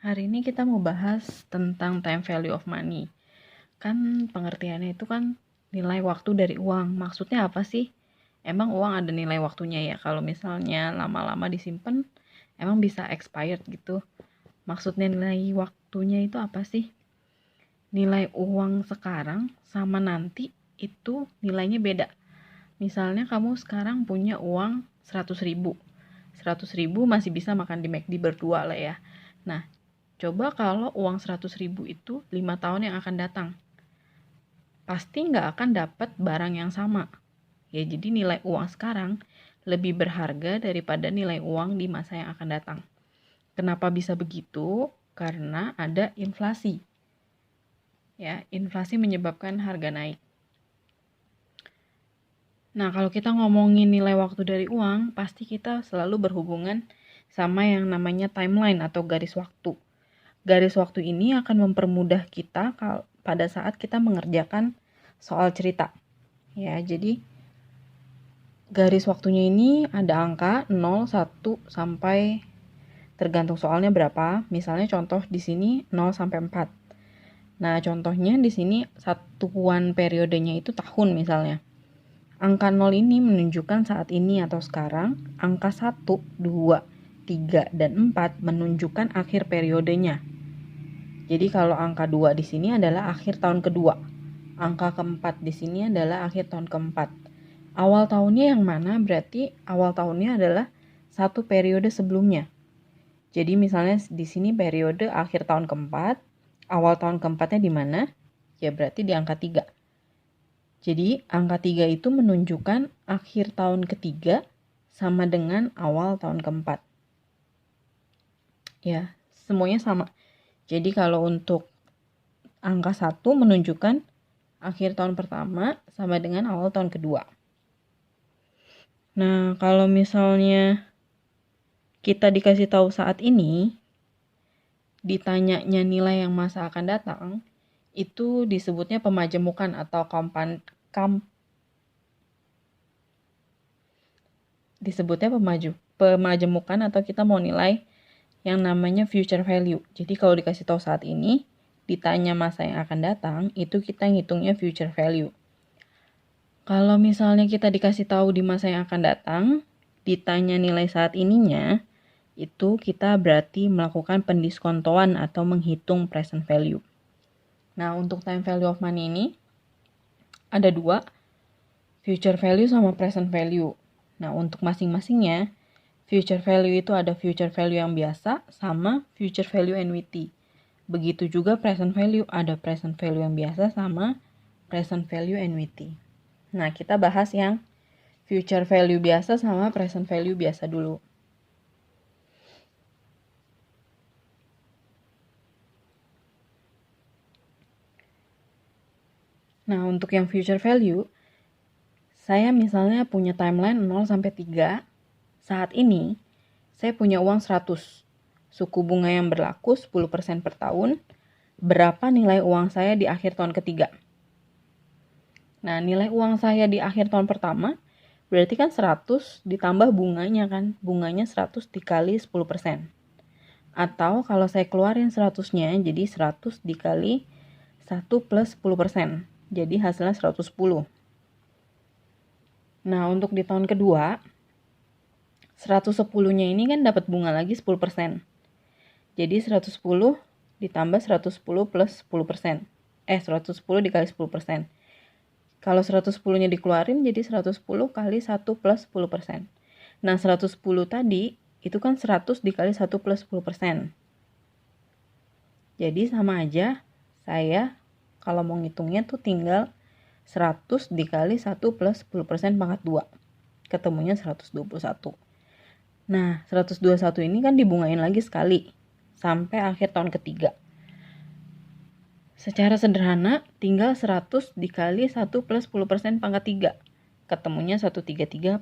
Hari ini kita mau bahas tentang time value of money. Kan pengertiannya itu kan nilai waktu dari uang. Maksudnya apa sih? Emang uang ada nilai waktunya ya? Kalau misalnya lama-lama disimpan, emang bisa expired gitu. Maksudnya nilai waktunya itu apa sih? Nilai uang sekarang sama nanti itu nilainya beda. Misalnya kamu sekarang punya uang 100 ribu. 100 ribu masih bisa makan di McD berdua lah ya. Nah, coba kalau uang 100 ribu itu 5 tahun yang akan datang. Pasti nggak akan dapat barang yang sama. Ya, jadi nilai uang sekarang lebih berharga daripada nilai uang di masa yang akan datang. Kenapa bisa begitu? Karena ada inflasi. Ya, inflasi menyebabkan harga naik. Nah, kalau kita ngomongin nilai waktu dari uang, pasti kita selalu berhubungan sama yang namanya timeline atau garis waktu. Garis waktu ini akan mempermudah kita pada saat kita mengerjakan soal cerita. Ya, jadi garis waktunya ini ada angka 0, 1 sampai tergantung soalnya berapa. Misalnya contoh di sini 0 sampai 4. Nah, contohnya di sini satuan periodenya itu tahun misalnya. Angka 0 ini menunjukkan saat ini atau sekarang, angka 1, 2, 3, dan 4 menunjukkan akhir periodenya. Jadi kalau angka 2 di sini adalah akhir tahun kedua. Angka keempat di sini adalah akhir tahun keempat. Awal tahunnya yang mana? Berarti awal tahunnya adalah satu periode sebelumnya. Jadi misalnya di sini periode akhir tahun keempat, awal tahun keempatnya di mana? Ya berarti di angka 3. Jadi angka 3 itu menunjukkan akhir tahun ketiga sama dengan awal tahun keempat. Ya, semuanya sama. Jadi kalau untuk angka 1 menunjukkan akhir tahun pertama sama dengan awal tahun kedua. Nah, kalau misalnya kita dikasih tahu saat ini, ditanyanya nilai yang masa akan datang, itu disebutnya pemajemukan atau disebutnya pemajemukan atau kita mau nilai yang namanya future value. Jadi kalau dikasih tahu saat ini, ditanya masa yang akan datang, itu kita ngitungnya future value. Kalau misalnya kita dikasih tahu di masa yang akan datang, ditanya nilai saat ininya, itu kita berarti melakukan pendiskontoan atau menghitung present value. Nah, untuk time value of money ini ada dua, future value sama present value. Nah, untuk masing-masingnya, future value itu ada future value yang biasa sama future value annuity. Begitu juga present value, ada present value yang biasa sama present value annuity. Nah, kita bahas yang future value biasa sama present value biasa dulu. Nah, untuk yang future value, saya misalnya punya timeline 0 sampai 3. Saat ini, saya punya uang 100. Suku bunga yang berlaku 10% per tahun. Berapa nilai uang saya di akhir tahun ketiga? Nah, nilai uang saya di akhir tahun pertama berarti kan 100 ditambah bunganya kan. Bunganya 100 dikali 10%. Atau kalau saya keluarin 100-nya, jadi 100 dikali 1 plus 10%. Jadi hasilnya 110. Nah, untuk di tahun kedua, 110-nya ini kan dapat bunga lagi 10%. Jadi 110 ditambah 110 plus 10%. 110 dikali 10%. Kalau 110-nya dikeluarin jadi 110 kali 1 plus 10%. Nah, 110 tadi itu kan 100 dikali 1 plus 10%. Jadi sama aja, saya kalau mau ngitungnya tuh tinggal 100 dikali 1 plus 10% pangkat 2. Ketemunya 121. Nah, 121 ini kan dibungain lagi sekali sampai akhir tahun ketiga. Secara sederhana, tinggal 100 dikali 1 plus 10% pangkat 3. Ketemunya 133,1.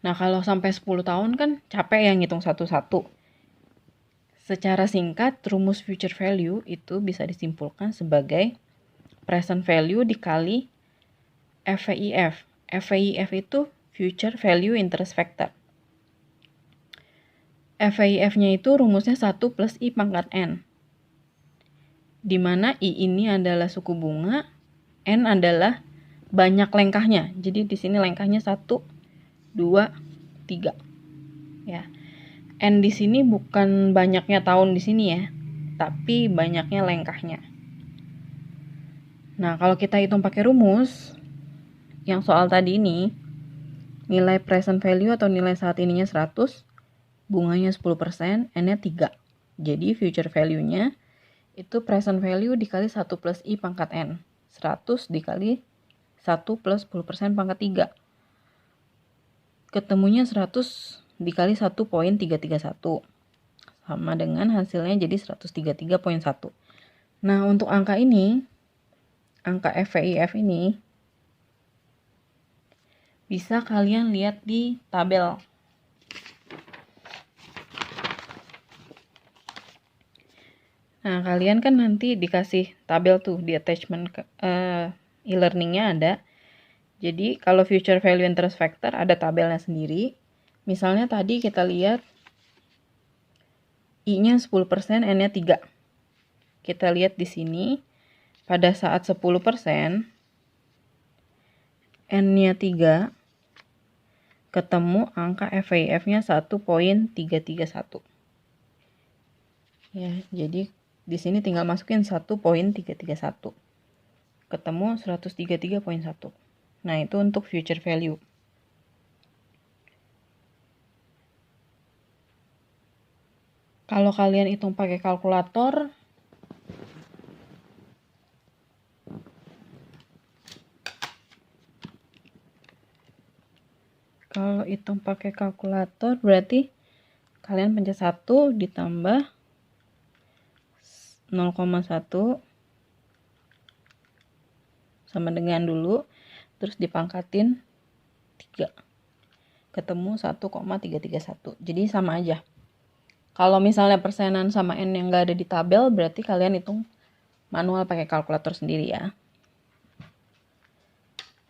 Nah, kalau sampai 10 tahun kan capek yang ngitung satu-satu. Secara singkat, rumus future value itu bisa disimpulkan sebagai present value dikali FVIF. FVIF itu future value interest factor. FAIF-nya itu rumusnya 1 plus I pangkat N. Di mana I ini adalah suku bunga, N adalah banyak lengkahnya. Jadi di sini lengkahnya 1, 2, 3. Ya. N di sini bukan banyaknya tahun di sini ya, tapi banyaknya lengkahnya. Nah, kalau kita hitung pakai rumus yang soal tadi ini, nilai present value atau nilai saat ininya 100, bunganya 10%, N-nya 3. Jadi future value-nya itu present value dikali 1 plus I pangkat N. 100 dikali 1 plus 10% pangkat 3. Ketemunya 100 dikali 1.331. Sama dengan hasilnya jadi 133.1. Nah, untuk angka ini, angka FAIF ini, bisa kalian lihat di tabel. Nah, kalian kan nanti dikasih tabel tuh di attachment e-learningnya ada. Jadi, kalau future value interest factor ada tabelnya sendiri. Misalnya tadi kita lihat I-nya 10%, N-nya 3. Kita lihat di sini, pada saat 10%, N-nya 3, ketemu angka FAIF-nya 1.331. Ya, jadi di sini tinggal masukin 1.331. Ketemu 133.1. Nah, itu untuk future value. Kalau kalian hitung pakai kalkulator, berarti kalian pencet 1 ditambah 0,1 sama dengan dulu, terus dipangkatin 3. Ketemu 1,331. Jadi sama aja. Kalau misalnya persenan sama N yang nggak ada di tabel, berarti kalian hitung manual pakai kalkulator sendiri ya.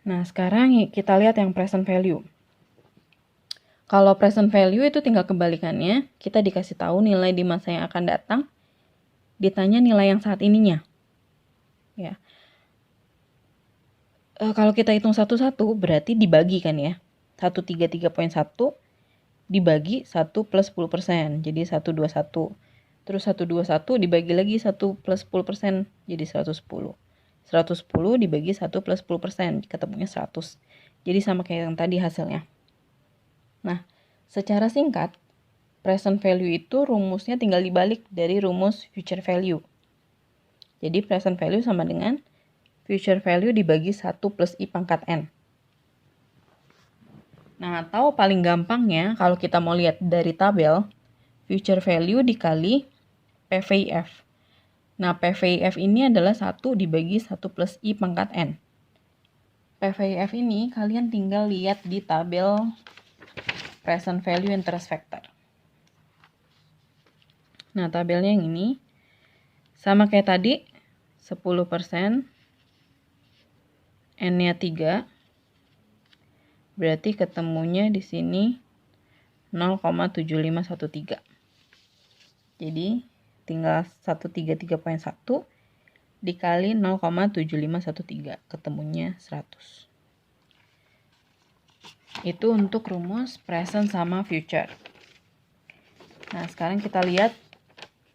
Nah, sekarang kita lihat yang present value. Kalau present value itu tinggal kebalikannya, kita dikasih tahu nilai di masa yang akan datang, ditanya nilai yang saat ininya. Ya. Kalau kita hitung satu-satu, berarti dibagi kan ya. 133.1 dibagi 1 plus 10%, jadi 121. Terus 121 dibagi lagi 1 plus 10%, jadi 110. 110 dibagi 1 plus 10%, ketemunya 100. Jadi sama kayak yang tadi hasilnya. Nah, secara singkat, present value itu rumusnya tinggal dibalik dari rumus future value. Jadi present value sama dengan future value dibagi 1 plus I pangkat N. Nah, atau paling gampangnya kalau kita mau lihat dari tabel, future value dikali PVIF. Nah, PVIF ini adalah 1 dibagi 1 plus I pangkat N. PVIF ini kalian tinggal lihat di tabel present value interest factor. Nah, tabelnya yang ini sama kayak tadi, 10%, N-nya 3, berarti ketemunya di sini 0,7513. Jadi tinggal 133.1 dikali 0,7513, ketemunya 100. Itu untuk rumus present sama future. Nah, sekarang kita lihat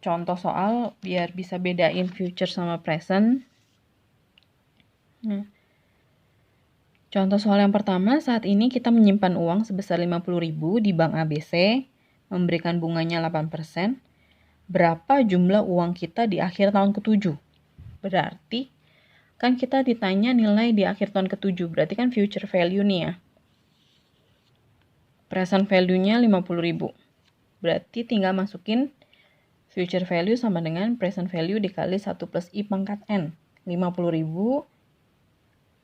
contoh soal biar bisa bedain future sama present. Nah, contoh soal yang pertama, saat ini kita menyimpan uang sebesar 50.000 di Bank ABC, memberikan bunganya 8%. Berapa jumlah uang kita di akhir tahun ke-7? Berarti, kan kita ditanya nilai di akhir tahun ke-7, berarti kan future value nih ya. Present value-nya 50.000. Berarti tinggal masukin future value sama dengan present value dikali 1 plus I pangkat N. 50.000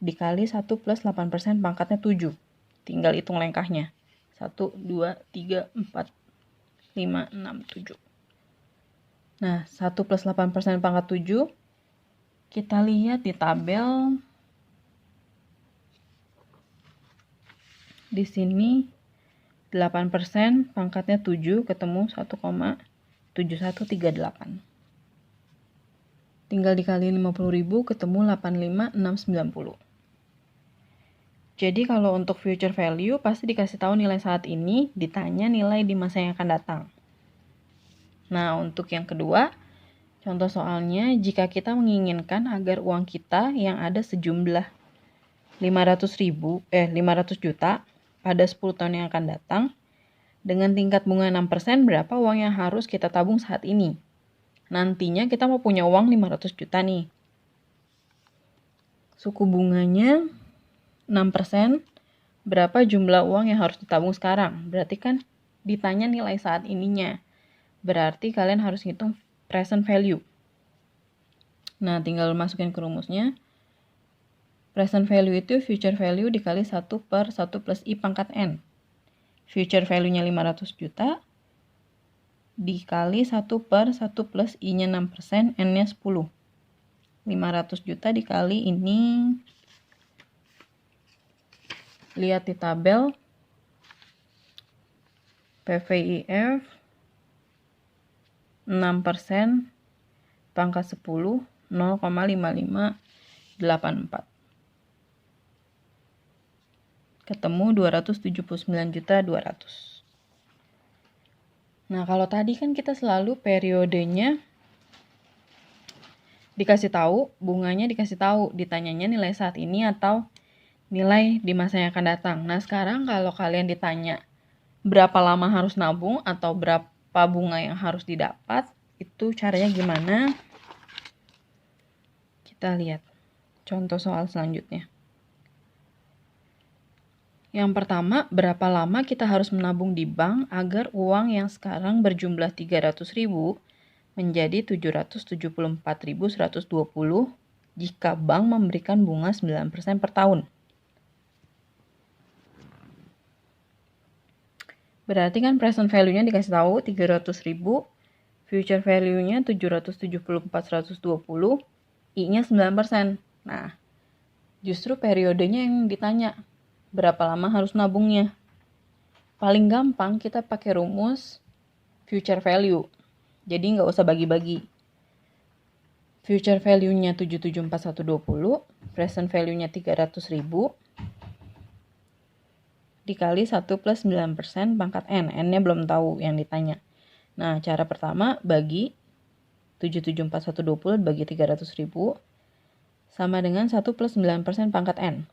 dikali 1 plus 8% pangkatnya 7. Tinggal hitung lengkahnya. 1, 2, 3, 4, 5, 6, 7. Nah, 1 plus 8% pangkat 7. Kita lihat di tabel. Di sini 8% pangkatnya 7 ketemu 1,7138. Tinggal dikali 50.000 ketemu 85.690. Jadi kalau untuk future value pasti dikasih tahu nilai saat ini, ditanya nilai di masa yang akan datang. Nah, untuk yang kedua, contoh soalnya, jika kita menginginkan agar uang kita yang ada sejumlah 500 juta pada 10 tahun yang akan datang, dengan tingkat bunga 6%, berapa uang yang harus kita tabung saat ini? Nantinya kita mau punya uang 500 juta nih. Suku bunganya 6%, berapa jumlah uang yang harus ditabung sekarang? Berarti kan ditanya nilai saat ininya. Berarti kalian harus hitung present value. Nah, tinggal masukin ke rumusnya. Present value itu future value dikali 1 per 1 plus I pangkat N. Future value-nya 500 juta dikali 1 per 1 plus I-nya 6%, N-nya 10. 500 juta dikali ini, lihat di tabel, PVIF 6% pangkat 10, 0,5584. Ketemu 279.200. Nah, kalau tadi kan kita selalu periodenya dikasih tahu, bunganya dikasih tahu, ditanyanya nilai saat ini atau nilai di masa yang akan datang. Nah, sekarang kalau kalian ditanya berapa lama harus nabung atau berapa bunga yang harus didapat, itu caranya gimana? Kita lihat contoh soal selanjutnya. Yang pertama, berapa lama kita harus menabung di bank agar uang yang sekarang berjumlah 300.000 menjadi 774.120 jika bank memberikan bunga 9% per tahun. Berarti kan present value-nya dikasih tahu 300.000, future value-nya 774.120, I-nya 9%. Nah, justru periodenya yang ditanya. Berapa lama harus nabungnya? Paling gampang kita pakai rumus future value. Jadi nggak usah bagi-bagi. Future value-nya 774.120, present value-nya 300.000, dikali 1 plus 9% pangkat N. N-nya belum tahu yang ditanya. Nah, cara pertama bagi 774.120 bagi 300.000 sama dengan 1 plus 9% pangkat N.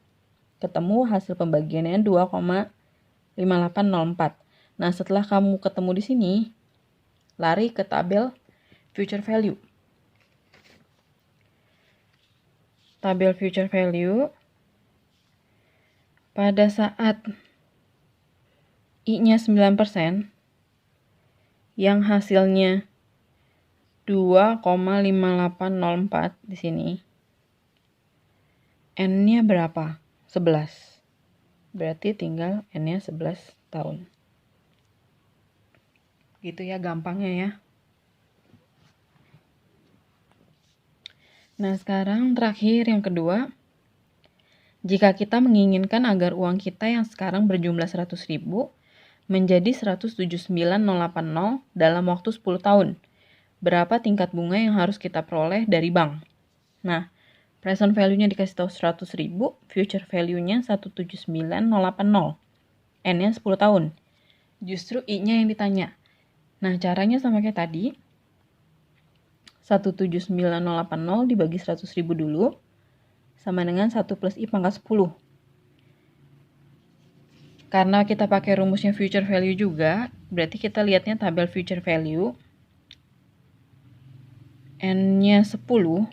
Ketemu hasil pembagiannya 2,5804. Nah, setelah kamu ketemu di sini, lari ke tabel future value. Tabel future value, pada saat I-nya 9%, yang hasilnya 2,5804 di sini, N-nya berapa? 11. Berarti tinggal N-nya 11 tahun. Gitu ya gampangnya ya. Nah, sekarang terakhir yang kedua. Jika kita menginginkan agar uang kita yang sekarang berjumlah 100.000 menjadi 179.080 dalam waktu 10 tahun, berapa tingkat bunga yang harus kita peroleh dari bank? Nah, present value-nya dikasih tahu 100.000, future value-nya 179.080. N-nya 10 tahun. Justru I-nya yang ditanya. Nah, caranya sama kayak tadi. 179.080 dibagi 100.000 dulu, sama dengan 1 plus I pangkat 10. Karena kita pakai rumusnya future value juga, berarti kita lihatnya tabel future value. N-nya 10,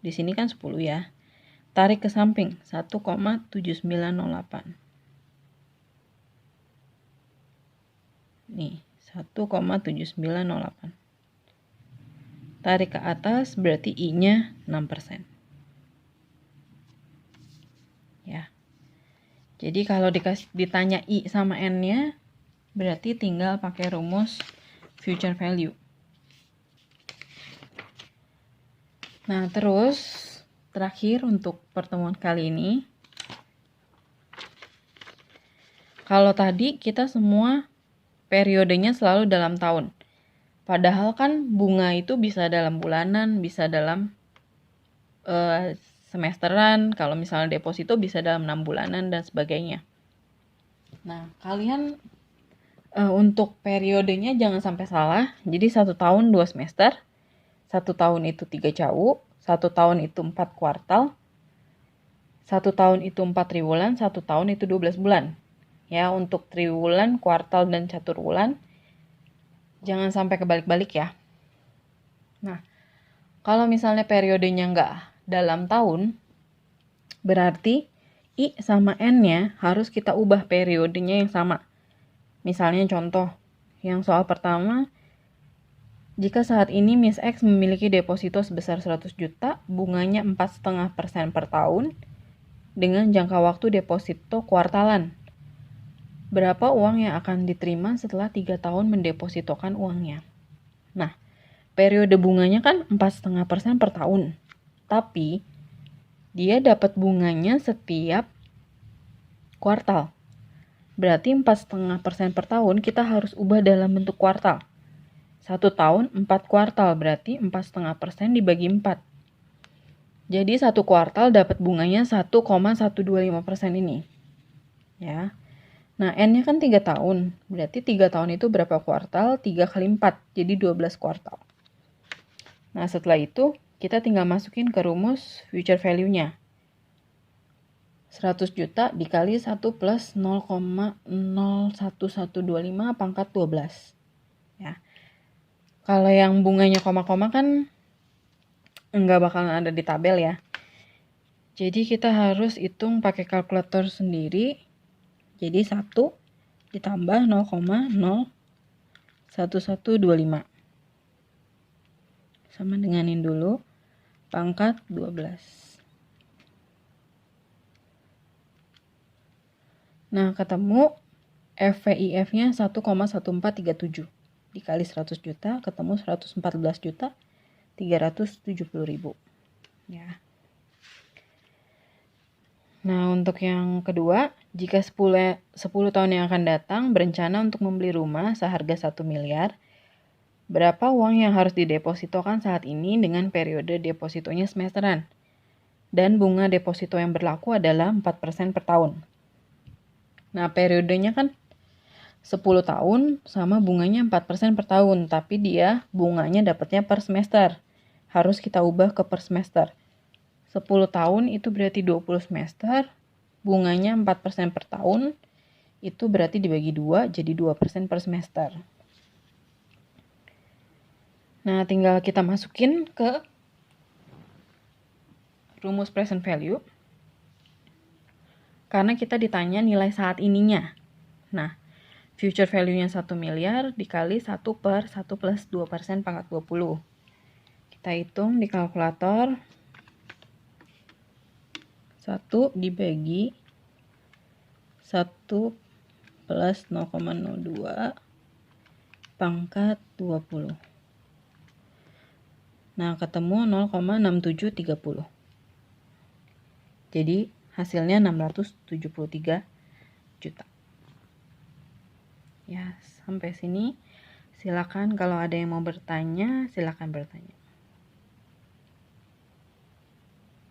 di sini kan 10 ya. Tarik ke samping, 1,7908. Nih, 1,7908. Tarik ke atas, berarti I-nya 6%. Ya. Jadi kalau ditanya I sama N-nya, berarti tinggal pakai rumus future value. Nah, terus terakhir untuk pertemuan kali ini, Kalau tadi kita semua periodenya selalu dalam tahun. Padahal kan bunga itu bisa dalam bulanan, bisa dalam semesteran, kalau misalnya deposito bisa dalam 6 bulanan dan sebagainya. Nah, kalian untuk periodenya jangan sampai salah. Jadi 1 tahun 2 semester, 1 tahun itu 3 CAU, 1 tahun itu 4 kuartal, 1 tahun itu 4 triwulan, 1 tahun itu 12 bulan. Ya, untuk triwulan, kuartal, dan caturwulan jangan sampai kebalik-balik ya. Nah, kalau misalnya periodenya nggak dalam tahun, berarti I sama N-nya harus kita ubah periodenya yang sama. Misalnya contoh, yang soal pertama, jika saat ini Miss X memiliki deposito sebesar 100 juta, bunganya 4,5% per tahun, dengan jangka waktu deposito kuartalan. Berapa uang yang akan diterima setelah 3 tahun mendepositokan uangnya? Nah, periode bunganya kan 4,5% per tahun. Tapi, dia dapat bunganya setiap kuartal. Berarti 4,5% per tahun kita harus ubah dalam bentuk kuartal. 1 tahun 4 kuartal, berarti 4,5% dibagi 4. Jadi 1 kuartal dapat bunganya 1,125% ini. Ya. Nah, N-nya kan 3 tahun. Berarti 3 tahun itu berapa kuartal? 3 kali 4, jadi 12 kuartal. Nah, setelah itu kita tinggal masukin ke rumus future value-nya. 100 juta dikali 1 plus 0,01125 pangkat 12. Ya. Kalau yang bunganya koma-koma kan nggak bakalan ada di tabel ya. Jadi kita harus hitung pakai kalkulator sendiri. Jadi 1 ditambah 0,01125. Sama denganin dulu. Pangkat 12. Nah, ketemu FVIF-nya 1,1437. Dikali 100 juta, ketemu 114 juta 370.000. Ya. Nah, untuk yang kedua, jika 10 tahun yang akan datang berencana untuk membeli rumah seharga 1 miliar, berapa uang yang harus didepositokan saat ini dengan periode depositonya semesteran? Dan bunga deposito yang berlaku adalah 4% per tahun. Nah, periodenya kan 10 tahun sama bunganya 4% per tahun, tapi dia bunganya dapatnya per semester. Harus kita ubah ke per semester. 10 tahun itu berarti 20 semester, bunganya 4% per tahun, itu berarti dibagi 2, jadi 2% per semester. Nah, tinggal kita masukin ke rumus present value, karena kita ditanya nilai saat ininya. Nah, future value-nya 1 miliar dikali 1 per 1 plus 2% pangkat 20. Kita hitung di kalkulator. 1 dibagi 1 plus 0,02 pangkat 20. Nah, ketemu 0,6730. Jadi, hasilnya 673 juta. Ya, sampai sini. Silakan kalau ada yang mau bertanya, silakan bertanya.